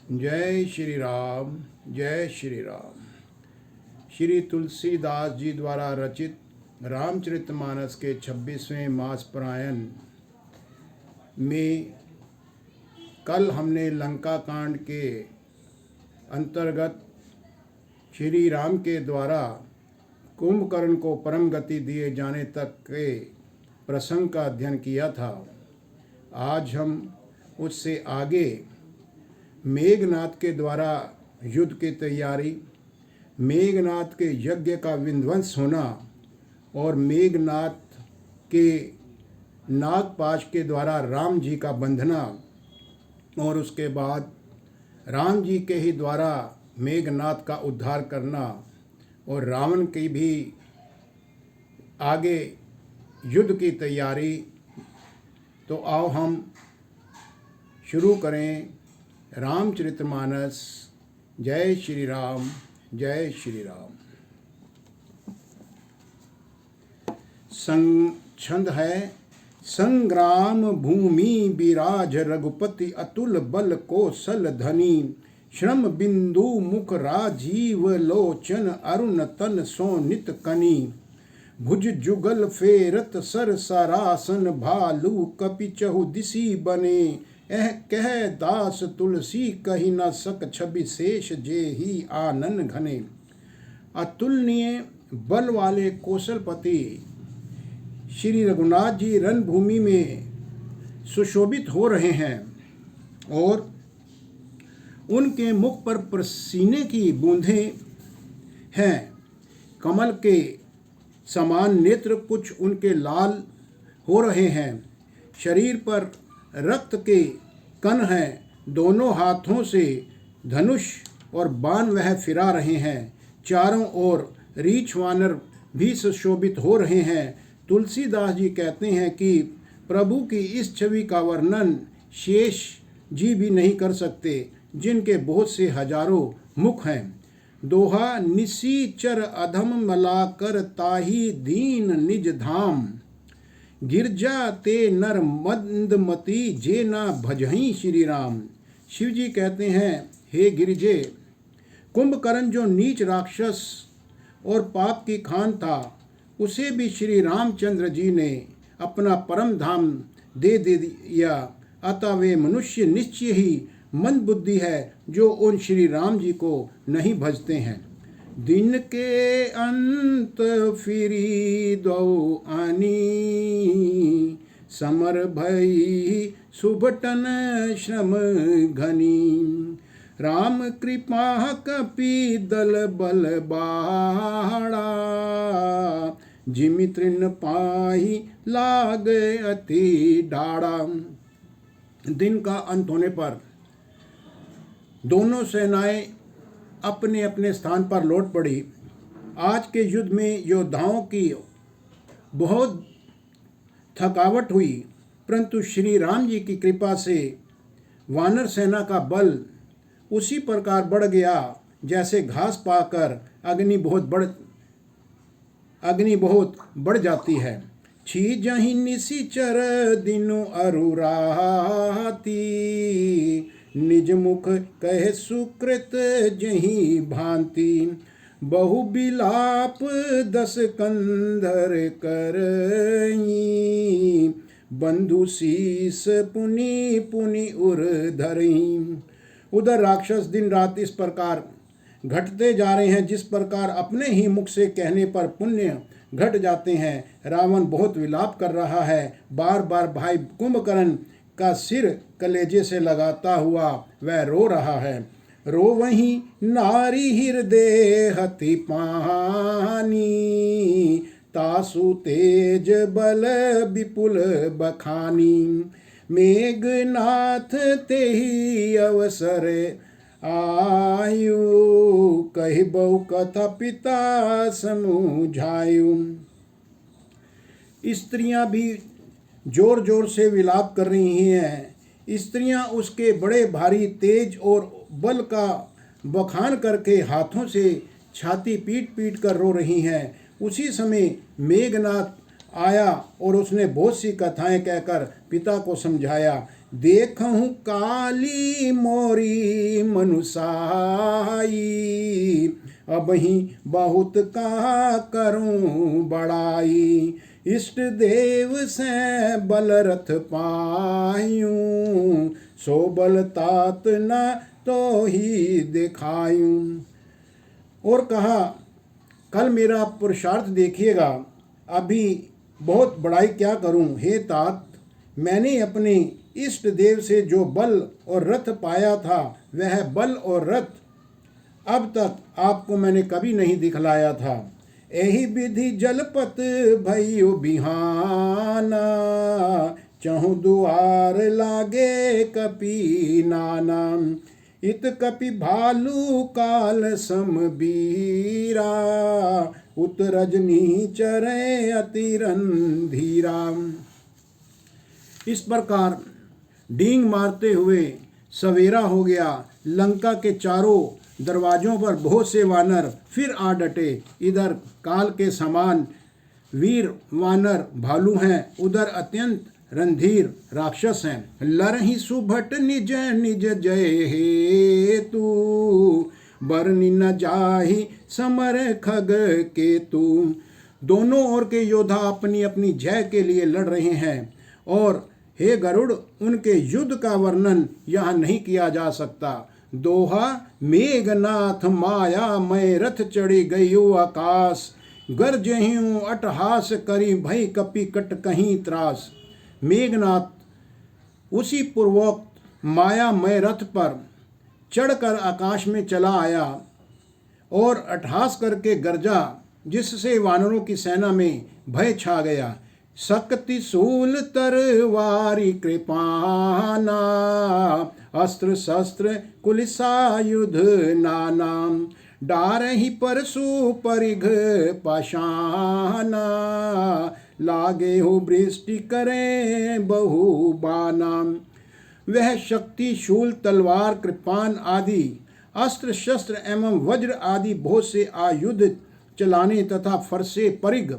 जय श्री राम। जय श्री राम। श्री तुलसीदास जी द्वारा रचित रामचरितमानस के 26वें मास पारायण में कल हमने लंका कांड के अंतर्गत श्री राम के द्वारा कुंभकर्ण को परम गति दिए जाने तक के प्रसंग का अध्ययन किया था। आज हम उससे आगे मेघनाद के द्वारा युद्ध की तैयारी, मेघनाद के यज्ञ का विध्वंस होना और मेघनाद के नागपाश के द्वारा राम जी का बंधना और उसके बाद राम जी के ही द्वारा मेघनाद का उद्धार करना और रावण की भी आगे युद्ध की तैयारी। तो आओ हम शुरू करें रामचरितमानस। जय श्री राम। जय श्री राम। छंद है संग्राम भूमि विराज रघुपति अतुल बल कौशल धनी श्रम बिंदु मुख राजीव लोचन अरुण तन सोनित कनी भुज जुगल फेरत सर सरासन भालू कपि चहु दिसी बने कह दास तुलसी कही न सक छवि शेष जे ही आनन घने। अतुलनीय बल वाले कौशलपति श्री रघुनाथ जी रणभूमि में सुशोभित हो रहे हैं और उनके मुख पर पसीने की बूंदें हैं। कमल के समान नेत्र कुछ उनके लाल हो रहे हैं। शरीर पर रक्त के कण हैं। दोनों हाथों से धनुष और बाण वह फिरा रहे हैं। चारों ओर रीछ वानर भी सुशोभित हो रहे हैं। तुलसीदास जी कहते हैं कि प्रभु की इस छवि का वर्णन शेष जी भी नहीं कर सकते, जिनके बहुत से हजारों मुख हैं। दोहा निसीचर अधम मलाकर ताही दीन निज धाम गिरजा ते नर मंदमती जे ना भजही श्री राम। शिव जी कहते हैं, हे गिरिजे, कुंभकर्ण जो नीच राक्षस और पाप की खान था, उसे भी श्री रामचंद्र जी ने अपना परम धाम दे दिया। अतः वे मनुष्य निश्चय ही मंद बुद्धि है जो उन श्री राम जी को नहीं भजते हैं। दिन के अंत फिरी दो आनी समर भई सुभटन श्रम घनी राम कृपा कपि दल बल बाड़ा जिमि तृण पाही लाग अति डाड़ा। दिन का अंत होने पर दोनों सेनाएं अपने अपने स्थान पर लौट पड़ी। आज के युद्ध में योद्धाओं की बहुत थकावट हुई, परंतु श्री राम जी की कृपा से वानर सेना का बल उसी प्रकार बढ़ गया जैसे घास पाकर अग्नि बहुत बढ़ जाती है। छी जही निशिचर दिनु अरुराती निज मुख कहे सुकृत जही भांति बहु बिलाप दस कंधर करई बंधु शीस पुनि पुनि उर धरई। उधर राक्षस दिन रात इस प्रकार घटते जा रहे हैं जिस प्रकार अपने ही मुख से कहने पर पुण्य घट जाते हैं। रावण बहुत विलाप कर रहा है। बार बार भाई कुंभकर्ण का सिर कलेजे से लगाता हुआ वह रो रहा है। रो वहीं नारी हृदय हति पानी तासु तेज बल विपुल बखानी मेघनाथ तेहि अवसर आयु कहि बहु कथा पिता समझायु। स्त्रियां भी जोर जोर से विलाप कर रही हैं। स्त्रियां उसके बड़े भारी तेज और बल का बखान करके हाथों से छाती पीट पीट कर रो रही हैं। उसी समय मेघनाथ आया और उसने बहुत सी कथाएं कहकर पिता को समझाया। देखहूँ काली मोरी मनुसाई, अबही बहुत का करूं बड़ाई। इष्ट देव से बल रथ पायूं, सो बल तात न तो ही दिखायूं। और कहा, कल मेरा पुरुषार्थ देखिएगा, अभी बहुत बड़ाई क्या करूं। हे तात, मैंने अपने इष्ट देव से जो बल और रथ पाया था, वह बल और रथ अब तक आपको मैंने कभी नहीं दिखलाया था। यही विधि जलपत भइयो बिहाना, चहु दुआर लागे कपि नाना। इत कपि भालू काल समबीरा, उत रजनी चरे अति रणधीरा। इस प्रकार डींग मारते हुए सवेरा हो गया। लंका के चारों दरवाजों पर बहुत से वानर फिर आ डटे। इधर काल के समान वीर वानर भालू हैं, उधर अत्यंत रणधीर राक्षस हैं। लरहि सुभट निज निज जय हेतु, बरनि न जाहि समर खग केतु। दोनों ओर के योद्धा अपनी अपनी जय के लिए लड़ रहे हैं, और हे गरुड़, उनके युद्ध का वर्णन यहाँ नहीं किया जा सकता। दोहा, मेघनाथ माया मैं रथ चढ़ी गयो आकाश, गरजहूँ अटहास करी भई कपि कट कहीं त्रास। मेघनाथ उसी पूर्वोक्त मायामय रथ पर चढ़कर आकाश में चला आया और अट्टहास करके गरजा, जिससे वानरों की सेना में भय छा गया। शक्ति शूल तरवारी कृपाना, अस्त्र शस्त्र कुलिसायुध नाना। डारहि परशु परिघ पाषाना, लागे हो वृष्टि करे बहु बाना। वह शक्ति शूल तलवार कृपान आदि अस्त्र शस्त्र एवं वज्र आदि बहुत से आयुध चलाने तथा फरसे परिघ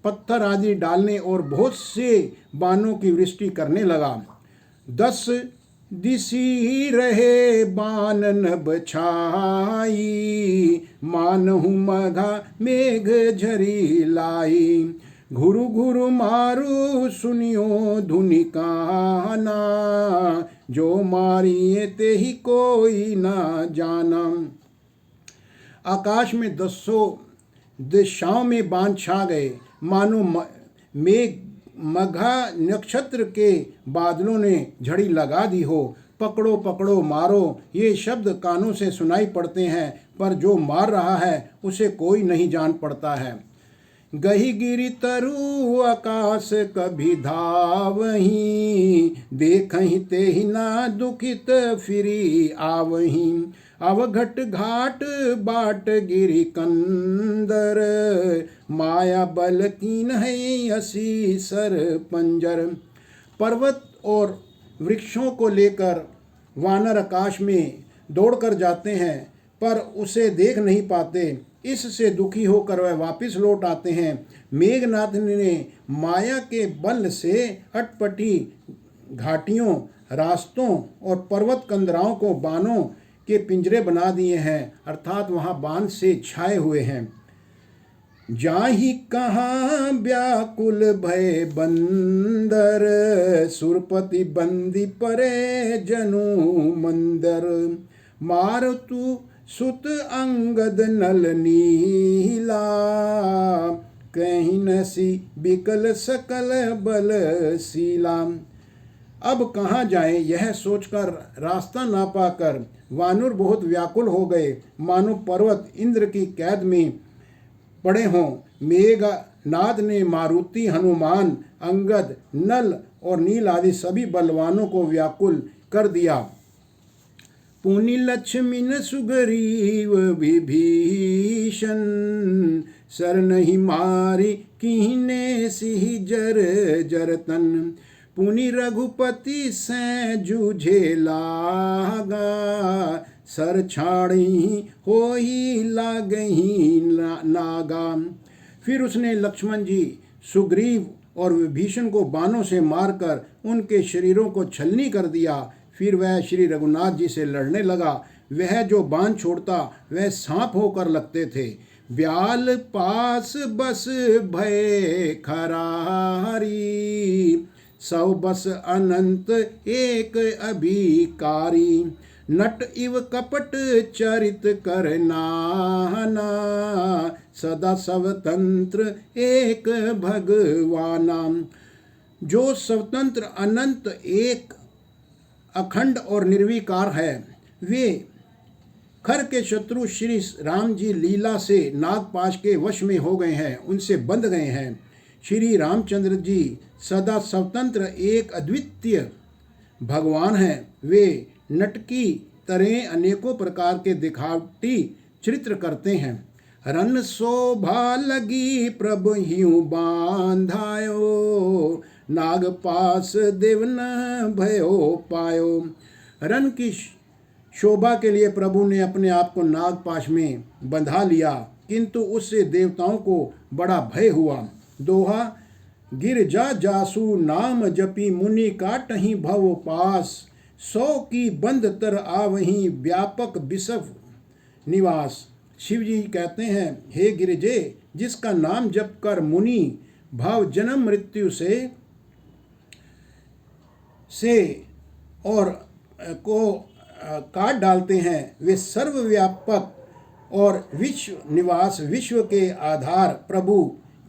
पत्थर आदि डालने और बहुत से बाणों की वृष्टि करने लगा। 10 दिशी रहे बान नभ छाई, मानहु मघा मेघ झरी लाई। घुरु घुरु मारु सुनियो धुनि काना, जो मारिए ते ही कोई ना जाना। आकाश में 10 दिशाओं में बाण छा गए, मानो मेघ मघा नक्षत्र के बादलों ने झड़ी लगा दी हो। पकड़ो पकड़ो मारो, ये शब्द कानों से सुनाई पड़ते हैं, पर जो मार रहा है उसे कोई नहीं जान पड़ता है। गही गिरी तरु आकाश कभी धावही, देखहि तेहि ना दुखित फिरी आवही। अवघट घाट बाट गिरी कंदर, माया बल कीन है असी सर पंजर। पर्वत और वृक्षों को लेकर वानर आकाश में दौड़कर जाते हैं, पर उसे देख नहीं पाते। इससे दुखी होकर वह वापस लौट आते हैं। मेघनाथ ने माया के बल से अटपटी घाटियों, रास्तों और पर्वत कंदराओं को बाणों के पिंजरे बना दिए हैं, अर्थात वहाँ बाण से छाए हुए हैं। जाहि कहाँ व्याकुल भय बंदर, सुरपति बंदी परे जनु मंदर। मारुतु सुत अंगद नल नीला, कहीं नसी बिकल सकल बल सीला। अब कहाँ जाएं, यह सोचकर रास्ता ना पाकर वानर बहुत व्याकुल हो गए, मानो पर्वत इंद्र की कैद में पड़े हों। मेघनाद ने मारुति, हनुमान, अंगद, नल और नील आदि सभी बलवानों को व्याकुल कर दिया। पुनि लक्ष्मण सुग्रीव विभीषण, सर नहीं मारी कीने सिहि जर जरतन। पुनि रघुपति से जूझे लागा, सर छाड़ी होई लागही नागा। फिर उसने लक्ष्मण जी, सुग्रीव और विभीषण को बाणों से मारकर उनके शरीरों को छलनी कर दिया। फिर वह श्री रघुनाथ जी से लड़ने लगा। वह जो बाण छोड़ता वह सांप होकर लगते थे। ब्याल पास बस भय खरारी, सौ बस अनंत एक अभिकारी। नट इव कपट चरित करना, सदा स्वतंत्र एक भगवाना। जो स्वतंत्र अनंत एक अखंड और निर्विकार है, वे खर के शत्रु श्री राम जी लीला से नागपाश के वश में हो गए हैं, उनसे बंध गए हैं। श्री रामचंद्र जी सदा स्वतंत्र एक अद्वितीय भगवान हैं। वे नटकी तरह अनेकों प्रकार के दिखावटी चित्र करते हैं। रन शोभा लगी प्रभु ह्यू बांधायो, नागपास देव न भयो पायो। रन की शोभा के लिए प्रभु ने अपने आप को नागपाश में बंधा लिया, किंतु उससे देवताओं को बड़ा भय हुआ। दोहा, गिर जा जासु नाम जपी मुनि काटहि भव पास, 100 की बंद तर आवहीं व्यापक बिसव निवास। शिव जी कहते हैं, हे गिरिजे, जिसका नाम जप कर मुनि भाव जन्म मृत्यु से और को काट डालते हैं, वे सर्वव्यापक और विश्व निवास, विश्व के आधार प्रभु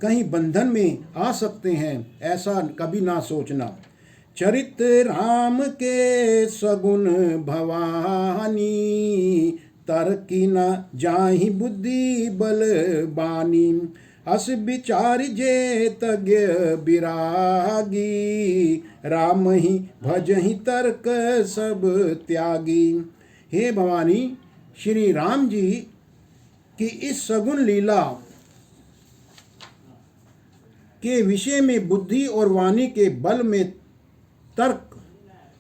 कहीं बंधन में आ सकते हैं, ऐसा कभी ना सोचना। चरित राम के सगुण भवानी, तरकी न जाहि बुद्धि बल बानी। अस विचार जे तज्ञ विरागी, राम ही भजहि तर्क सब त्यागी। हे भवानी, श्री राम जी की इस सगुण लीला के विषय में बुद्धि और वाणी के बल में तर्क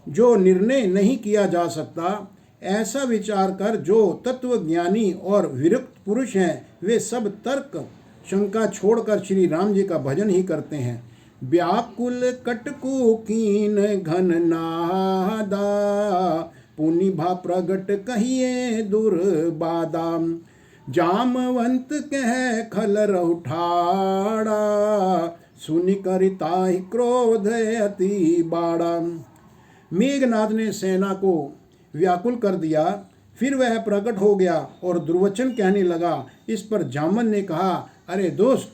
जो निर्णय नहीं किया जा सकता, ऐसा विचार कर जो तत्वज्ञानी और विरक्त पुरुष हैं, वे सब तर्क शंका छोड़कर श्री राम जी का भजन ही करते हैं। व्याकुल कटकु कीन घन नादा, पुनि भा प्रगट कहिए दुर्बादा। जामवंत कह खल रहुठाड़ा, सुनि करिता ही क्रोध अति बाड़ा। मेघनाथ ने सेना को व्याकुल कर दिया, फिर वह प्रकट हो गया और दुर्वचन कहने लगा। इस पर जामन ने कहा, अरे दोस्त,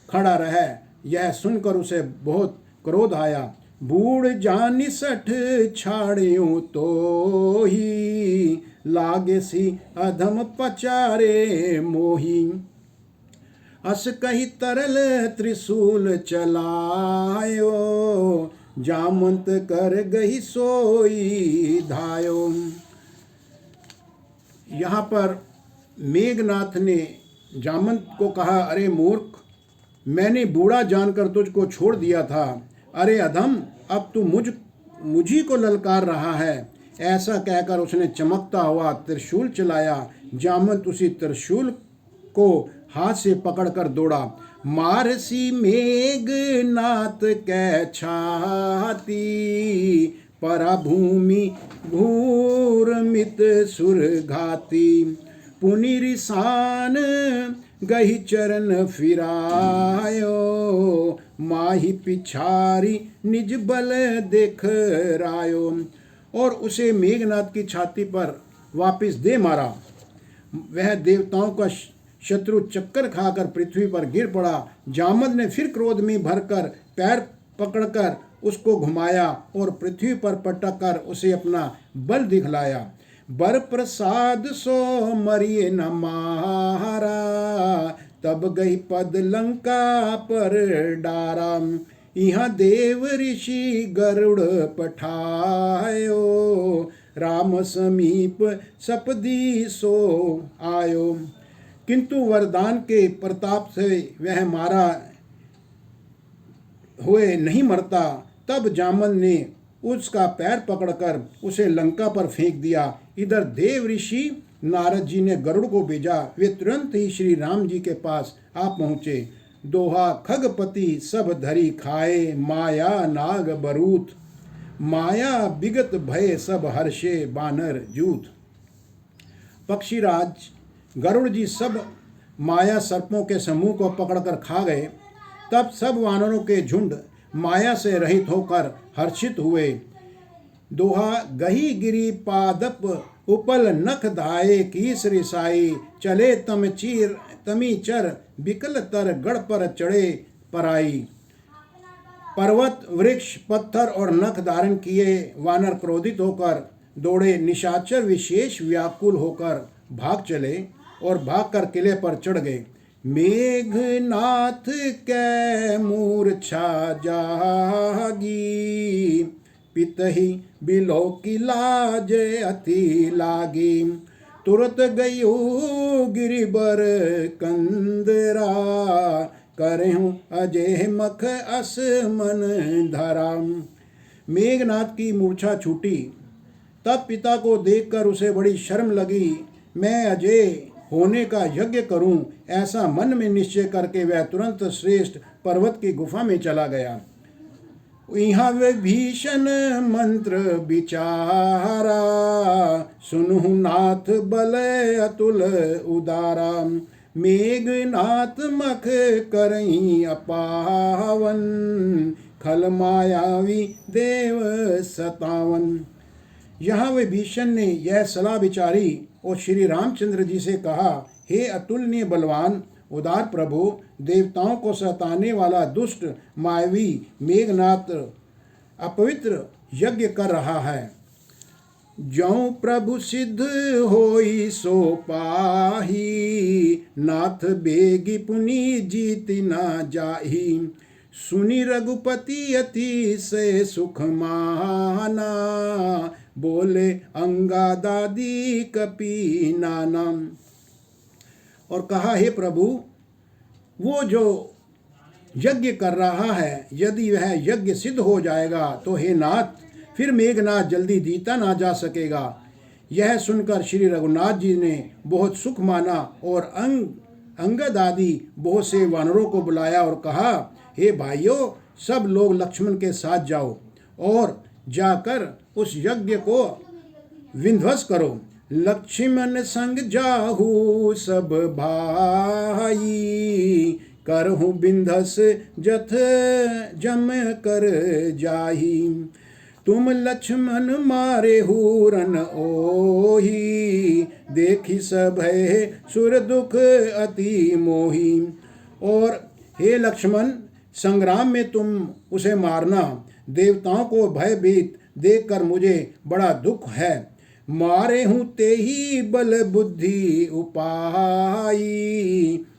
खड़ा रह। यह सुनकर उसे बहुत क्रोध आया। बूढ़ जानि सठ छाड़ियों तो ही, लागे सी अधम पचारे मोही। अस कही तरल त्रिशूल चलायो, जामंत कर गही सोई धायो। यहाँ पर मेघनाथ ने जामंत को कहा, अरे मूर्ख, मैंने बूढ़ा जानकर तुझको छोड़ दिया था। अरे अधम, अब तू मुझी को ललकार रहा है। ऐसा कहकर उसने चमकता हुआ त्रिशूल चलाया। जामंत उसी त्रिशूल को हाथ से पकड़कर दौड़ा। मारसी मेघनाथ कै छाती, पराभूमि घूरमित सुरघाती। पुनिरिसान गही चरण फिरायो, माही पिछारी निज बल देख रायो। और उसे मेघनाथ की छाती पर वापस दे मारा। वह देवताओं का शत्रु चक्कर खाकर पृथ्वी पर गिर पड़ा। जामद ने फिर क्रोध में भरकर पैर पकड़कर उसको घुमाया और पृथ्वी पर पटक कर उसे अपना बल दिखलाया। बर प्रसाद सो मरिए न मारा, तब गई पद लंका पर डारा। यहाँ देव ऋषि गरुड़ पठायो, राम समीप सपदी सो आयो। किंतु वरदान के प्रताप से वह मारा हुए नहीं मरता। तब जामन ने उसका पैर पकड़कर उसे लंका पर फेंक दिया। इधर देव ऋषि नारद जी ने गरुड़ को भेजा। वे तुरंत ही श्री राम जी के पास आ पहुँचे। दोहा खगपति सब धरी खाए, माया नाग बरूथ, माया बिगत भय सब हर्षे बानर जूथ। पक्षीराज गरुड़ जी सब माया सर्पों के समूह को पकड़कर खा गए। तब सब वानरों के झुंड माया से रहित होकर हर्षित हुए। दोहा गही गिरी पादप उपल नख धाये, कीस रिसाई चले तमी चर बिकल तर गढ़ पर चढ़े पराई। पर्वत वृक्ष पत्थर और नख धारण किए वानर क्रोधित होकर दौड़े। निशाचर विशेष व्याकुल होकर भाग चले और भागकर किले पर चढ़ गए। मेघनाथ कै मूर्छा जागी, पितहि बिलो की लाज अति लागी। तुरत गयो गिरिबर कंदरा, करहूँ अजय मख अस मन धरा। मेघनाथ की मूर्छा छूटी। तब पिता को देखकर उसे बड़ी शर्म लगी। मैं अजय होने का यज्ञ करूं, ऐसा मन में निश्चय करके वह तुरंत श्रेष्ठ पर्वत की गुफा में चला गया। यहाँ वे भीषण मंत्र विचारा, सुनु नाथ बल अतुल उदारा। मेघनाथ मख करई अपावन, खल मायावी देव सतावन। यहाँ वे भीषण ने यह सलाह विचारी और श्री रामचंद्र जी से कहा, हे अतुलनीय बलवान उदार प्रभु, देवताओं को सताने वाला दुष्ट मायावी मेघनाथ अपवित्र यज्ञ कर रहा है। जौं प्रभु सिद्ध होई सो पाही, नाथ बेगी पुनि जीति न जाही। सुनि रघुपति अति से सुख माना, बोले अंगादादि कपि नाना। और कहा, हे प्रभु, वो जो यज्ञ कर रहा है, यदि वह यज्ञ सिद्ध हो जाएगा तो हे नाथ, फिर मेघनाथ जल्दी जीता ना जा सकेगा। यह सुनकर श्री रघुनाथ जी ने बहुत सुख माना और अंगद आदि बहुत से वानरों को बुलाया और कहा, हे भाइयों, सब लोग लक्ष्मण के साथ जाओ और जाकर उस यज्ञ को विध्वंस करो। लक्ष्मण संग जाहू सब भाई, करहूँ बिंधस जथ जम कर जाही। तुम लक्ष्मण मारे हूरन ओही, देखी सभय सुर दुख अति मोही। और हे लक्ष्मण, संग्राम में तुम उसे मारना। देवताओं को भयभीत देखकर मुझे बड़ा दुख है। मारे हूँ ते ही बल बुद्धि उपाई,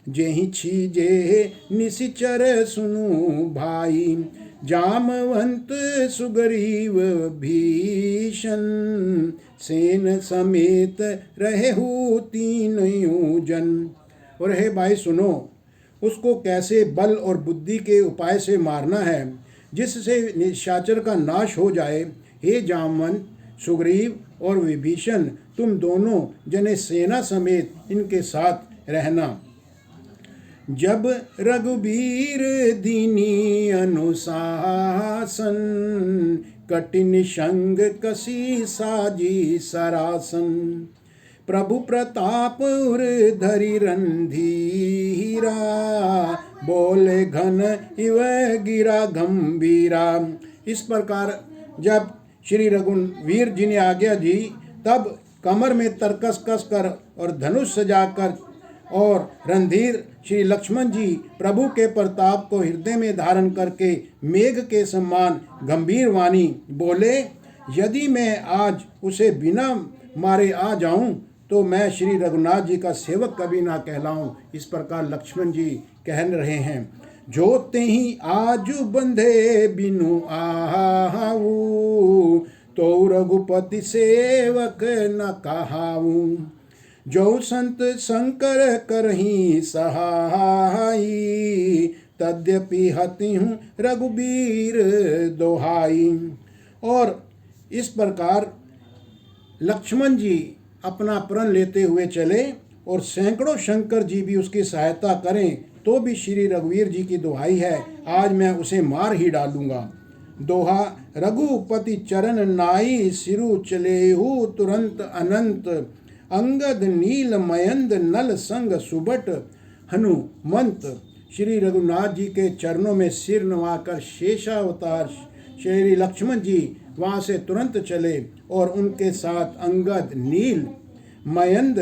जेहि छीजे निशिचर सुनु भाई। जामवंत सुग्रीव भीषण, सेन समेत रहे हूँ तीनों जन। और हे भाई सुनो, उसको कैसे बल और बुद्धि के उपाय से मारना है, जिससे निशाचर का नाश हो जाए। हे जामवंत, सुग्रीव और विभीषण, तुम दोनों जने सेना समेत इनके साथ रहना। जब रघुबीर दीनी अनुशासन, कठिन संग कसी साजी सरासन। प्रभु प्रताप उर धरि रणधीरा, बोले घन इव गिरा गंभीरा। इस प्रकार जब श्री रघुवीर जी ने आज्ञा दी, तब कमर में तरकस कस कर और धनुष सजाकर और रणधीर श्री लक्ष्मण जी प्रभु के प्रताप को हृदय में धारण करके मेघ के समान गंभीर वाणी बोले, यदि मैं आज उसे बिना मारे आ जाऊं तो मैं श्री रघुनाथ जी का सेवक कभी ना कहलाऊं। इस प्रकार लक्ष्मण जी कह रहे हैं। जो तेहि आजु बंधे बिनु आहाऊ, तो रघुपति सेवक न कहाऊ। जो संत शंकर करही सहाई, तद्यपि हति हूँ रघुबीर दोहाई। और इस प्रकार लक्ष्मण जी अपना प्रण लेते हुए चले और सैकड़ों शंकर जी भी उसकी सहायता करें तो भी श्री रघुवीर जी की दुहाई है, आज मैं उसे मार ही डालूंगा। दोहा, रघुपति चरण नाई सिरु चलेहु तुरंत अनंत, अंगद नील मयंद नल संग सुबट हनुमंत। श्री रघुनाथ जी के चरणों में सिर नवाकर शेषावतार श्री लक्ष्मण जी वहाँ से तुरंत चले और उनके साथ अंगद, नील, मयंद,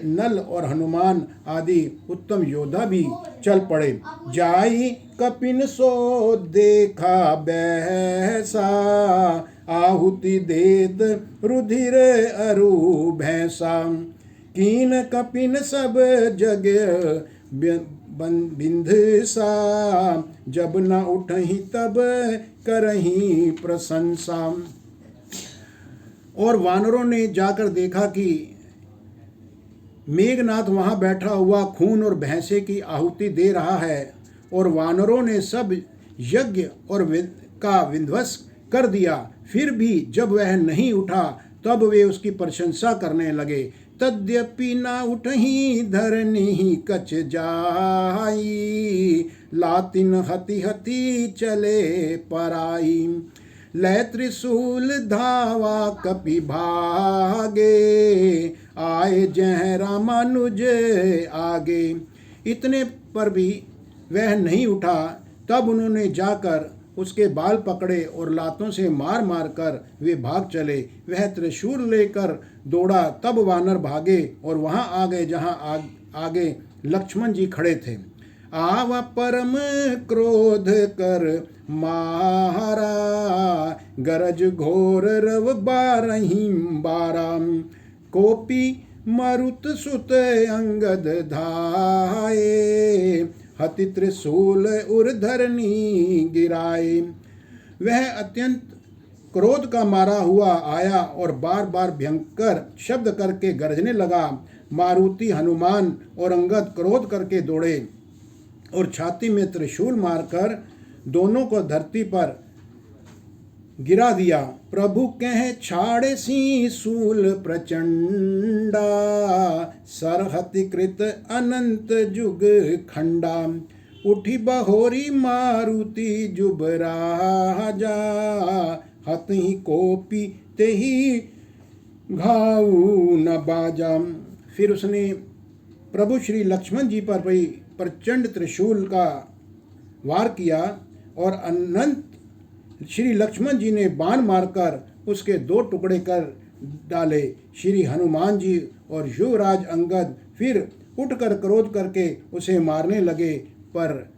नल और हनुमान आदि उत्तम योद्धा भी चल पड़े। जाई कपिन सो देखा बैसा, आहुति देत रुधिर अरु भैंसा, कीन कपिन सब जग बिंध सा, जब न उठही तब करही प्रशंसा। और वानरों ने जाकर देखा कि मेघनाथ वहाँ बैठा हुआ खून और भैंसे की आहुति दे रहा है, और वानरों ने सब यज्ञ और का विध्वंस कर दिया। फिर भी जब वह नहीं उठा तब वे उसकी प्रशंसा करने लगे। तद्यपि न उठही धरनी कछ जाई, लातिन हति हति चले पराई, लय त्रिशूल धावा कपि भागे, आए जह रामानुज आगे। इतने पर भी वह नहीं उठा। तब उन्होंने जाकर उसके बाल पकड़े और लातों से मार मार कर वे भाग चले। वह त्रिशूल लेकर दौड़ा, तब वानर भागे और वहां आ गए जहां आगे लक्ष्मण जी खड़े थे। आवा परम क्रोध कर मारा, गरज घोर रव बारही बाराम, कोपी मरुत सुत अंगद धाये, हति त्रिशूल उर्धरनी गिराए। वह अत्यंत क्रोध का मारा हुआ आया और बार बार भयंकर शब्द करके गरजने लगा। मारुति, हनुमान और अंगद क्रोध करके दौड़े और छाती में त्रिशूल मारकर दोनों को धरती पर गिरा दिया। प्रभु कह छाड़े सी सूल प्रचंडा, सरहति कृत अनंत जुग खंडा, उठी बहोरी मारुति जुब राजा, हत ही कोपी ते ही घाऊ न बाजा। फिर उसने प्रभु श्री लक्ष्मण जी पर भी प्रचंड त्रिशूल का वार किया और अनंत श्री लक्ष्मण जी ने बाण मारकर उसके दो टुकड़े कर डाले। श्री हनुमान जी और युवराज अंगद फिर उठकर क्रोध करके उसे मारने लगे, पर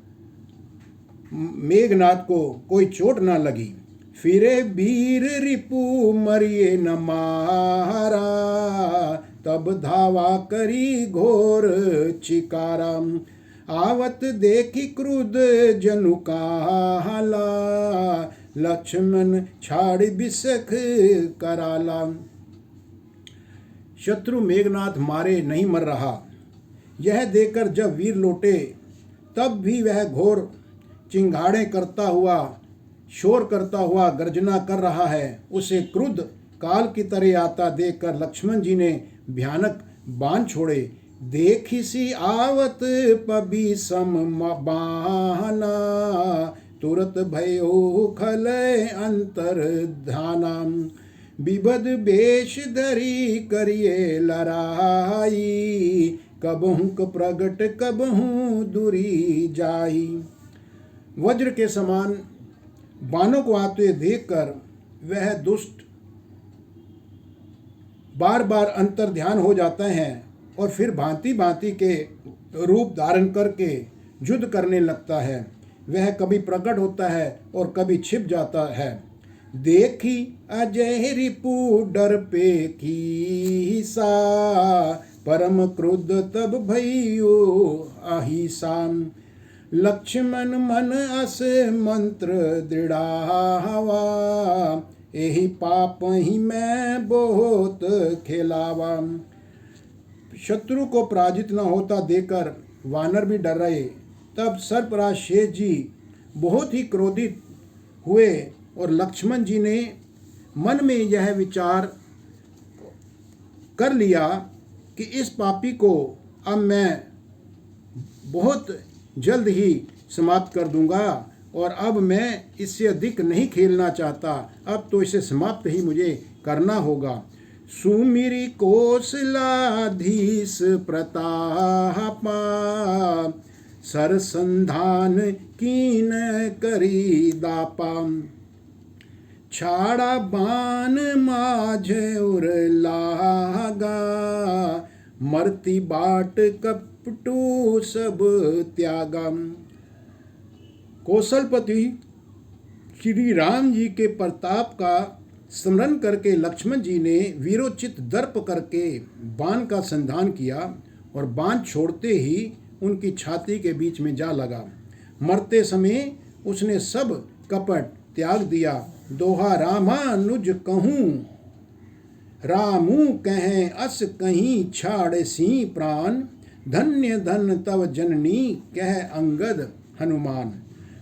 मेघनाथ को कोई चोट न लगी। फिरे वीर रिपु मरिए न मारा, तब धावा करी घोर चिकारा, आवत देखी क्रुद्ध जनु काला, लक्ष्मण छाड़ बिसख कराला। शत्रु मेघनाथ मारे नहीं मर रहा, यह देखकर जब वीर लौटे तब भी वह घोर चिंगाड़े करता हुआ, शोर करता हुआ गर्जना कर रहा है। उसे क्रुद्ध काल की तरह आता देखकर लक्ष्मण जी ने भयानक बाण छोड़े। देखी सी आवत पबी सम बाहना, तुरत भयो खल अंतर ध्याना, विबद बेश धरी करिए लड़ाई, कबहु प्रगट कबहु दूरी जाई। वज्र के समान बाणों को आते देखकर वह दुष्ट बार बार अंतर ध्यान हो जाते हैं और फिर भांति भांति के रूप धारण करके युद्ध करने लगता है। वह कभी प्रकट होता है और कभी छिप जाता है। देखी अजय रिपु डर पे की सा, परम क्रुद्ध तब भयो अहिसाम, लक्ष्मण मन अस मंत्र दृढ़ावा, एहि पाप ही मैं बहुत खेलावा। शत्रु को पराजित न होता देखकर वानर भी डर रहे। तब सर्पराज शेष जी बहुत ही क्रोधित हुए और लक्ष्मण जी ने मन में यह विचार कर लिया कि इस पापी को अब मैं बहुत जल्द ही समाप्त कर दूंगा और अब मैं इससे अधिक नहीं खेलना चाहता। अब तो इसे समाप्त ही मुझे करना होगा। सुमिरी कौशलाधीश प्रतापा, सरसंधान कीन करी दापा। छाड़ा बान माझ उर लागा, मरती बाट कपटू सब त्यागा। कौशलपति श्री राम जी के प्रताप का स्मरण करके लक्ष्मण जी ने वीरोचित दर्प करके बाण का संधान किया और बाण छोड़ते ही उनकी छाती के बीच में जा लगा। मरते समय उसने सब कपट त्याग दिया। दोहा रामानुज कहूँ, रामू कहें अस कहीं छाड़ सी प्राण। धन्य धन तव जननी कह अंगद हनुमान।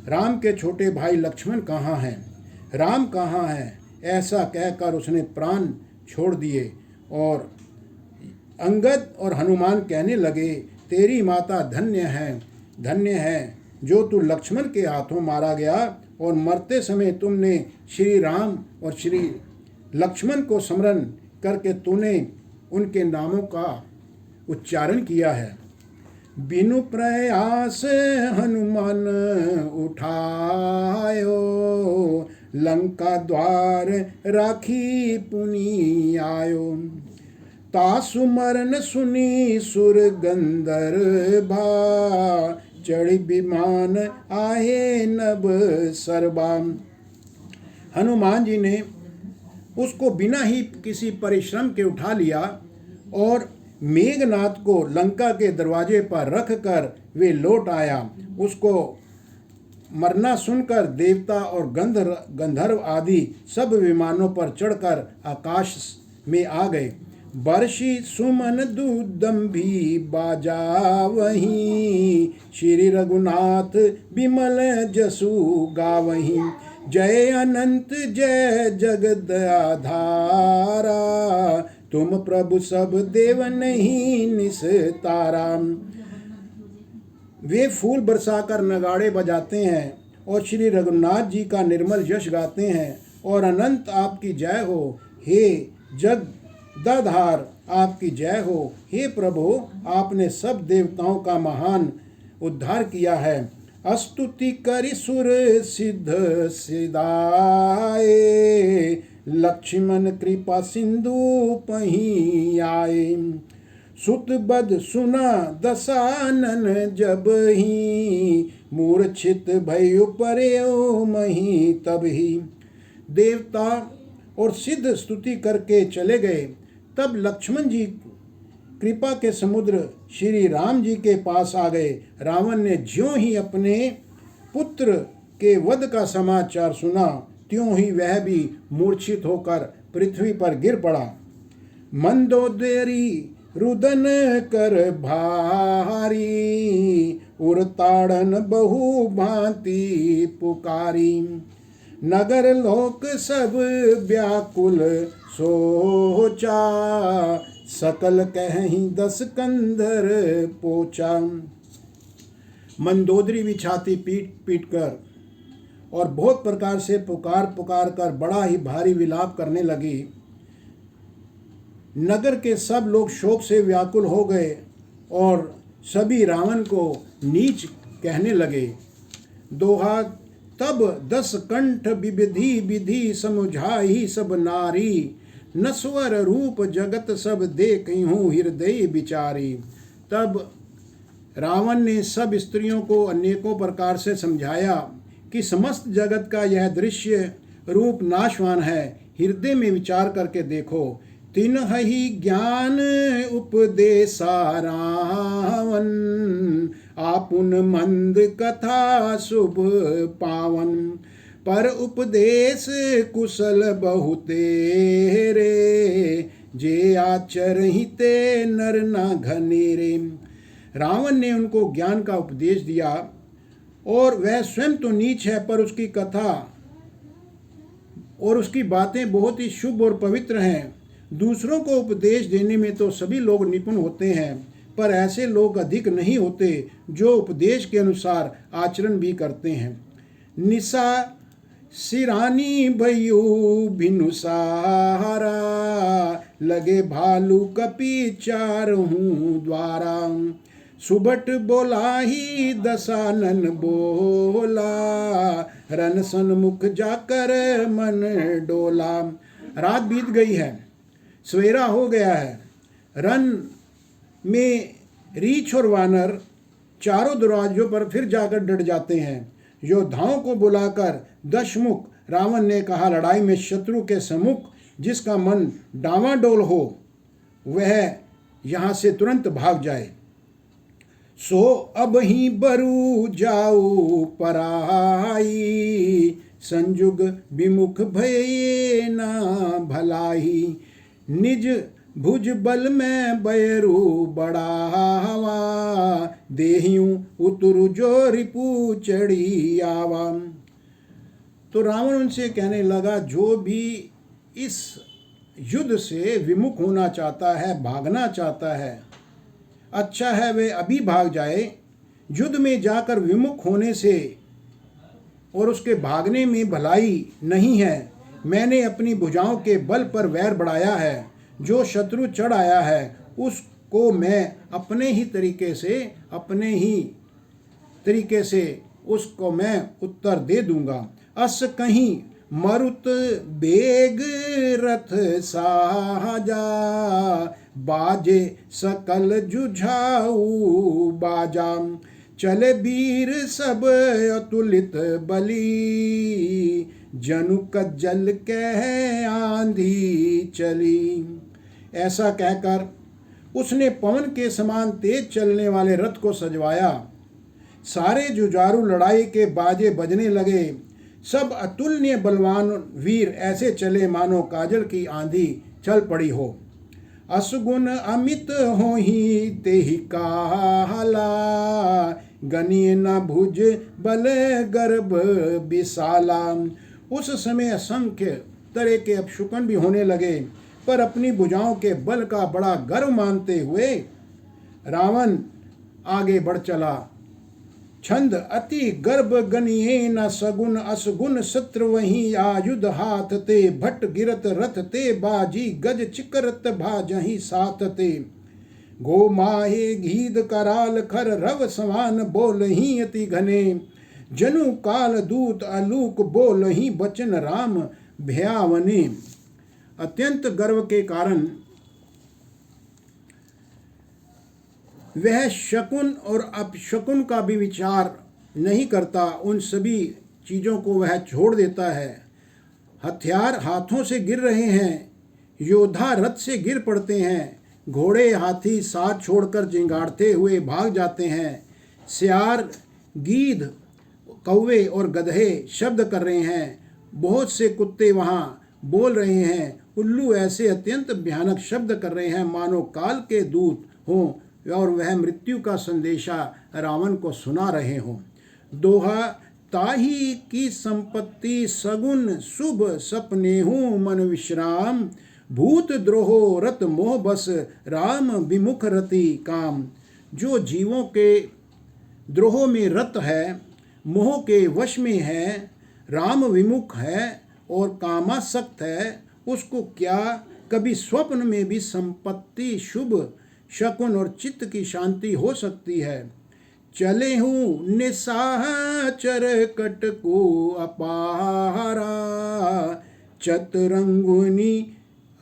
राम के छोटे भाई लक्ष्मण कहाँ हैं, राम कहाँ हैं, ऐसा कहकर उसने प्राण छोड़ दिए। और अंगद और हनुमान कहने लगे, तेरी माता धन्य है जो तू लक्ष्मण के हाथों मारा गया और मरते समय तुमने श्री राम और श्री लक्ष्मण को स्मरण करके तूने उनके नामों का उच्चारण किया है। बिनु प्रयास हनुमान उठायो, लंका द्वार राखी पुनि आयो। तासु मरन सुनी सुर गंधर्वा, चढ़ी विमान आए नभ सरबा। हनुमान जी ने उसको बिना ही किसी परिश्रम के उठा लिया और मेघनाथ को लंका के दरवाजे पर रख कर वे लौट आया। उसको मरना सुनकर देवता और गंधर्व आदि सब विमानों पर चढ़कर आकाश में आ गए। बरसी सुमन दूदम्भी बाजा वहीं, श्री रघुनाथ विमल जसु गावहीं। जय अनंत जय जगद आधारा, तुम प्रभु सब देव नहीं निस्तारा। वे फूल बरसाकर नगाड़े बजाते हैं और श्री रघुनाथ जी का निर्मल यश गाते हैं और अनंत आपकी जय हो। हे जगदाधार आपकी जय हो। हे प्रभु, आपने सब देवताओं का महान उद्धार किया है। स्तुति करि सुर सिद्ध सिदाए, लक्ष्मण कृपा सिंधु पही आए। सुत बद सुना दसानन जब ही, मूर्छित भय पर्यो मही तब ही। देवता और सिद्ध स्तुति करके चले गए। तब लक्ष्मण जी कृपा के समुद्र श्री राम जी के पास आ गए। रावण ने ज्यों ही अपने पुत्र के वध का समाचार सुना, त्यों ही वह भी मूर्छित होकर पृथ्वी पर गिर पड़ा। मंदोदरी रुदन कर भारी, उरताड़न बहु भांति पुकारी। नगर लोक सब व्याकुल सोचा, सकल कहीं 10 कंधर पोचा। मंदोदरी भी छाती पीट पीट कर और बहुत प्रकार से पुकार कर बड़ा ही भारी विलाप करने लगी। नगर के सब लोग शोक से व्याकुल हो गए और सभी रावण को नीच कहने लगे। दोहा तब 10 कंठ विविधि विधि समुझाई सब नारी, नस्वर रूप जगत सब देखहूँ हृदय विचारी। तब रावण ने सब स्त्रियों को अनेकों प्रकार से समझाया कि समस्त जगत का यह दृश्य रूप नाशवान है, हृदय में विचार करके देखो। तिन्हि ज्ञान उपदेसा रावण, आपुन मंद कथा शुभ पावन। पर उपदेश कुशल बहुतेरे, जे आचरहिते नर न घनेरे। रावण ने उनको ज्ञान का उपदेश दिया और वह स्वयं तो नीच है, पर उसकी कथा और उसकी बातें बहुत ही शुभ और पवित्र हैं। दूसरों को उपदेश देने में तो सभी लोग निपुण होते हैं, पर ऐसे लोग अधिक नहीं होते जो उपदेश के अनुसार आचरण भी करते हैं। निशा सिरानी भयू बिनु सहारा, लगे भालू कपि चारहूं द्वारा। सुबट बोला ही दशानन बोला, रन सन्मुख जाकर मन डोला। रात बीत गई है, सवेरा हो गया है। रन में रीछ और वानर चारों दरवाजों पर फिर जाकर डट जाते हैं। योद्धाओं को बुलाकर दशमुख रावण ने कहा, लड़ाई में शत्रु के सम्मुख जिसका मन डावाडोल हो वह यहाँ से तुरंत भाग जाए। सो अब ही बरु जाऊ पराई, संजुग विमुख भये ना भलाई। निज भुज बल में बैरू बढ़ावा, देहियों उतरु जो रिपु चढ़ी आवा। तो रावण उनसे कहने लगा, जो भी इस युद्ध से विमुख होना चाहता है, भागना चाहता है, अच्छा है वे अभी भाग जाए। युद्ध में जाकर विमुख होने से और उसके भागने में भलाई नहीं है। मैंने अपनी भुजाओं के बल पर वैर बढ़ाया है। जो शत्रु चढ़ आया है उसको मैं अपने ही तरीके से उसको मैं उत्तर दे दूंगा। अस कहीं मरुत बेग रथ साजा, बाजे सकल जुझाऊ बाजा। चले वीर सब अतुलित बली, जनु कज्जल कह आंधी चली। ऐसा कहकर उसने पवन के समान तेज चलने वाले रथ को सजवाया। सारे जुझारू लड़ाई के बाजे बजने लगे। सब अतुलनीय बलवान वीर ऐसे चले मानो काजल की आंधी चल पड़ी हो। असगुन अमित हो ही तेहि काला, गनीय न भुज बल गर्भ विशाला। उस समय असंख्य तरह के अपशुकन भी होने लगे, पर अपनी भुजाओं के बल का बड़ा गर्व मानते हुए रावण आगे बढ़ चला। छंद अति गर्भ गनिये न सगुन, असगुन सत्र वहीं आयुध हाथ ते। भट गिरत रथ ते बाजी, गज चिकरत भाजहि साथ ते। गो माहे घीद कराल खर, रव समान बोलहि अति घने। जनु काल दूत अलूक बोलहि, बचन राम भयावने। अत्यंत गर्व के कारण वह शकुन और अपशकुन का भी विचार नहीं करता। उन सभी चीज़ों को वह छोड़ देता है। हथियार हाथों से गिर रहे हैं, योद्धा रथ से गिर पड़ते हैं, घोड़े हाथी साथ छोड़कर चिंगाड़ते हुए भाग जाते हैं। सियार गीध कौवे और गधे शब्द कर रहे हैं। बहुत से कुत्ते वहाँ बोल रहे हैं। उल्लू ऐसे अत्यंत भयानक शब्द कर रहे हैं मानो काल के दूत हों और वह मृत्यु का संदेशा रावण को सुना रहे हों। दोहा ताही की संपत्ति सगुन, शुभ सपने हूँ मन विश्राम। भूत द्रोहो रत मोह बस, राम विमुख रति काम। जो जीवों के द्रोह में रत है, मोह के वश में है, राम विमुख है और कामासक्त है, उसको क्या कभी स्वप्न में भी संपत्ति, शुभ शकुन और चित्त की शांति हो सकती है। चले हूँ निशाचर कट को अपारा, चतुरंगुनी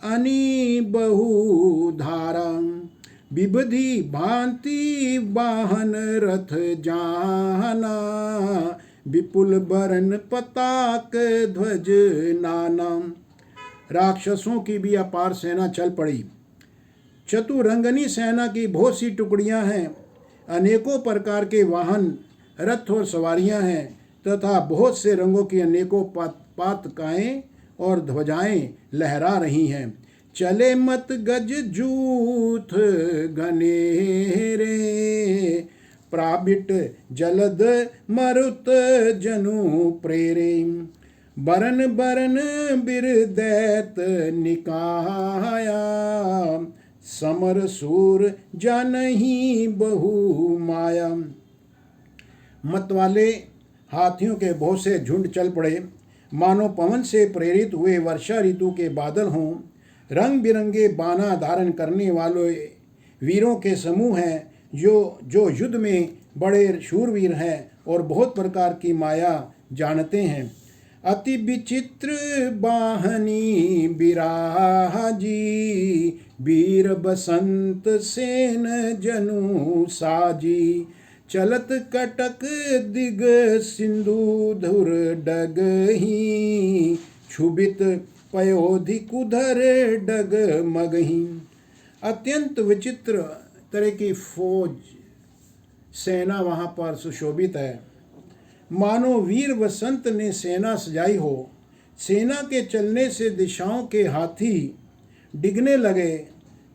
अनी बहु धारा। विबधि भांति वाहन रथ जाना, विपुल बरन पताक ध्वज नाना। राक्षसों की भी अपार सेना चल पड़ी। चतुरंगनी सेना की बहुत सी टुकड़ियां हैं, अनेकों प्रकार के वाहन, रथ और सवारियां हैं तथा बहुत से रंगों की अनेकों पातकाएं और ध्वजाएं लहरा रही हैं। चले मत गज जूथ घनेरे, प्राबिट जलद मरुत जनु प्रेरे। बरन बरन बिरदैत निकाया, समर सूर जानही बहु माया। मतवाले हाथियों के बहुत से झुंड चल पड़े, मानो पवन से प्रेरित हुए वर्षा ऋतु के बादल हों। रंग बिरंगे बाना धारण करने वाले वीरों के समूह हैं, जो युद्ध में बड़े शूरवीर हैं और बहुत प्रकार की माया जानते हैं। अति विचित्र बाहनी बिराजी, वीर बसंत सेन जनु साजी। चलत कटक दिग सिंधुधुर डगही, क्षुभित पयोधि कुधर डग मगही। अत्यंत विचित्र तरह की फौज सेना वहाँ पर सुशोभित है, मानो वीर वसंत ने सेना सजाई हो। सेना के चलने से दिशाओं के हाथी डिगने लगे,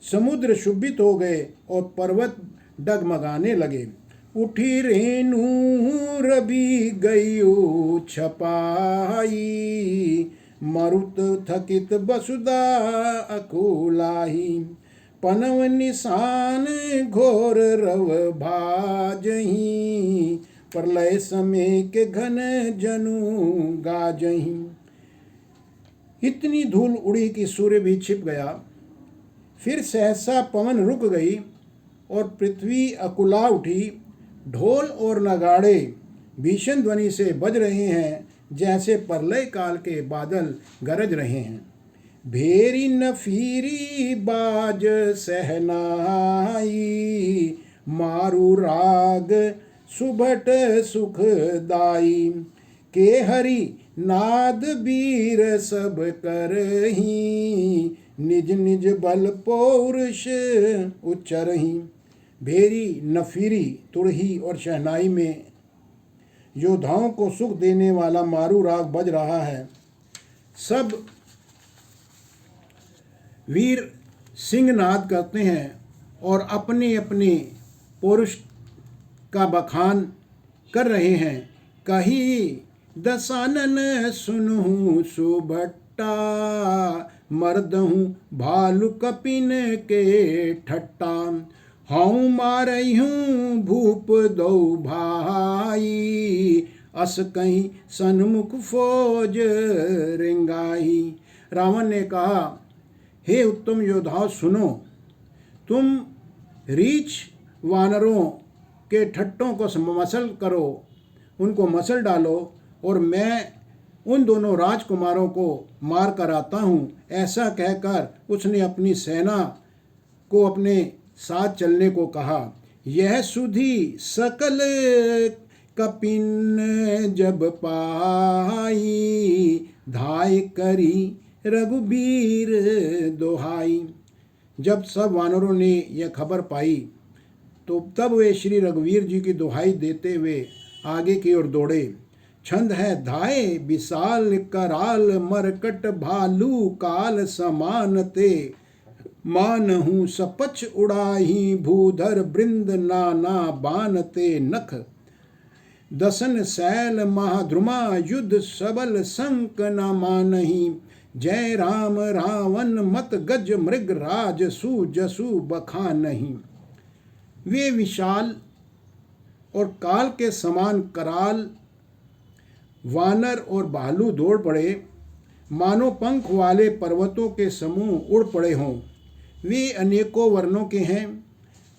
समुद्र शुभित हो गए और पर्वत डगमगाने लगे। उठी रेणु रवि गयु छपाई, मरुत थकित वसुधा अकुलाही। पनव निशान घोर रव भाजही, प्रलय समय के घन जनु गाजही। इतनी धूल उड़ी कि सूर्य भी छिप गया। फिर सहसा पवन रुक गई और पृथ्वी अकुला उठी। ढोल और नगाड़े भीषण ध्वनि से बज रहे हैं, जैसे प्रलय काल के बादल गरज रहे हैं। भेरी नफीरी बाज सहनाई, मारू राग सुभट सुखदाई। के हरि नाद वीर सब करही, निज निज बल पौरुष उच्चरही। भेरी, नफीरी, तुरही और शहनाई में योद्धाओं को सुख देने वाला मारू राग बज रहा है। सब वीर सिंहनाद करते हैं और अपने अपने पौरुष का बखान कर रहे हैं। कही दसानन सुनहु सुभट्टा, मर्दहूँ भालु कपिन के ठट्टा। हऊँ मारहूँ भूप दो भाई, अस कहीं सन्मुख फौज रिंगाई। रावण ने कहा, हे उत्तम योद्धाओं सुनो, तुम रीछ वानरों के ठट्टों को मसल करो, उनको मसल डालो और मैं उन दोनों राजकुमारों को मार कर आता हूँ। ऐसा कहकर उसने अपनी सेना को अपने साथ चलने को कहा। यह सुधी सकल कपिन जब पाई, धाय करी रघुबीर दोहाई। जब सब वानरों ने यह खबर पाई तो तब वे श्री रघुवीर जी की दोहाई देते हुए आगे की ओर दौड़े। छंद है धाये विशाल कराल, मरकट भालू काल समान ते। मानहूँ सपच उड़ाही, भूधर बृंद नाना बानते नख। दसन शैल महाद्रुमा, युद्ध सबल संक न मानही। जय राम रावण मत गज, मृग राज सु जसु बखानही। वे विशाल और काल के समान कराल, वानर और भालू दौड़ पड़े, मानो पंख वाले पर्वतों के समूह उड़ पड़े हों। वे अनेकों वर्णों के हैं,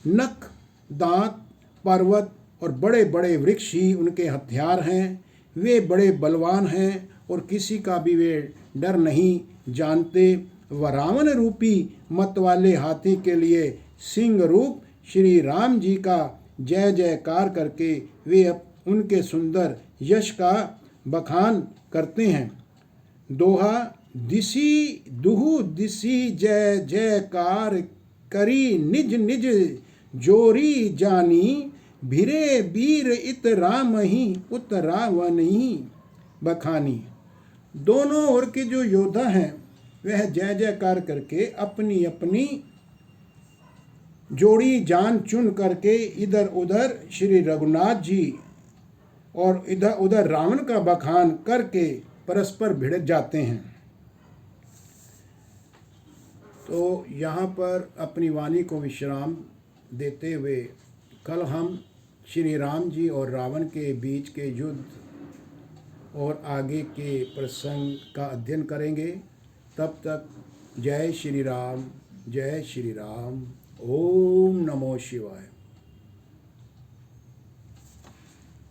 नख, दांत, पर्वत और बड़े बड़े वृक्ष ही उनके हथियार हैं। वे बड़े बलवान हैं और किसी का भी वे डर नहीं जानते। वह रावण रूपी मत वाले हाथी के लिए सिंह रूप श्री राम जी का जय जयकार करके वे उनके सुंदर यश का बखान करते हैं। दोहा दिसी दुहु दिसी जय जयकार करी, निज निज जोरी जानी। भिरे वीर इत राम ही, उत रावण ही बखानी। दोनों ओर के जो योद्धा हैं वह जय जयकार करके अपनी अपनी जोड़ी जान चुन करके इधर उधर श्री रघुनाथ जी और इधर उधर रावण का बखान करके परस्पर भिड़ जाते हैं। तो यहाँ पर अपनी वाणी को विश्राम देते हुए कल हम श्री राम जी और रावण के बीच के युद्ध और आगे के प्रसंग का अध्ययन करेंगे। तब तक जय श्री राम, जय श्री राम। ओम नमो शिवाय।